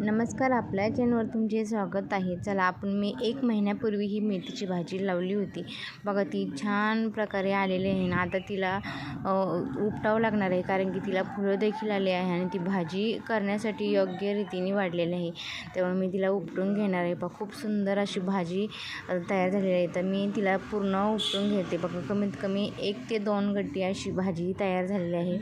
नमस्कार, आपल्या चॅनलवर तुमचे स्वागत आहे. चला, मी 1 महिन्यापूर्वी ही मेथीची भाजी लावली होती. बघा, ती छान प्रकारे आलेली आहे ना. आता तिला उपटावं लागणार आहे, कारण की तिला फुलं देखील आली आहे आणि ती भाजी करण्यासाठी योग्य रीतीने वाढलेली आहे. त्यामुळे मी तिला उपटून घेणार आहे. खूप सुंदर अशी भाजी तयार झालेली आहे. तर मी तिला पूर्ण उपटून घेते. बघा, कमीत कमी 1 ते 2 गड्डी अशी भाजी तयार झालेली आहे.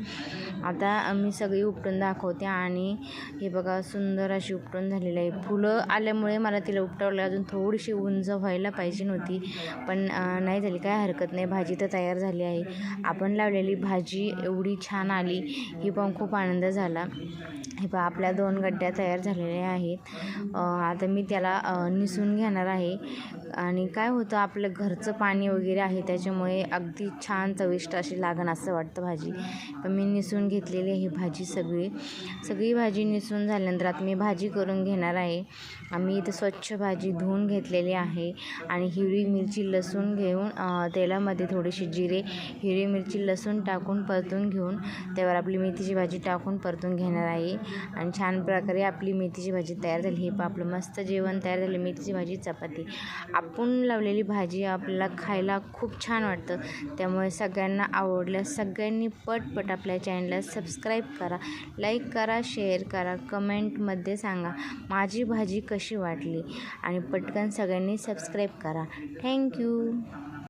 आता मी सगळी उपटून दाखवते. आणि हे बघा, सुंदर अशी उपटून झालेली आहे. फुलं आल्यामुळे मला तिला उपटावलं. अजून थोडीशी उंच व्हायला पाहिजे नव्हती, पण नाही झाली, काय हरकत नाही. भाजी तर तयार झाली आहे. आपण लावलेली भाजी एवढी छान आली, ही पण खूप आनंद झाला. हे पहा, आपल्या 2 गड्ड्या तयार झालेल्या आहेत. आता मी त्याला निसून घेणार आहे. आणि काय होतं, आपलं घरचं पाणी वगैरे आहे, त्याच्यामुळे अगदी छान चविष्ट अशी लागण असं वाटतं भाजी. पण मी निसून घेतलेली आहे भाजी. सगळी भाजी निसून झाल्यानंतर आता मी भाजी करून घेणार आहे. आम्ही इथं स्वच्छ भाजी धुवून घेतलेली आहे. आणि हिरवी मिरची, लसूण घेऊन तेलामध्ये थोडीशी जिरे, हिरवी मिरची, लसूण टाकून परतून घेऊन त्यावर आपली मेथीची भाजी टाकून परतून घेणार आहे. आणि छान प्रकारे आपली मेथीची भाजी तयार झाली. हे आपलं मस्त जेवण तयार झालं. मेथीची भाजी, चपाती. आपण लावलेली भाजी आपल्याला खायला खूप छान वाटतं. त्यामुळे सगळ्यांना आवडल्यास सगळ्यांनी पटपट आपल्या चॅनलला सबस्क्राईब करा, लाईक करा, शेअर करा, कमेंटमध्ये सांगा माझी भाजी कशी वाटली. आणि पटकन सगळ्यांनी सबस्क्राईब करा. थँक्यू.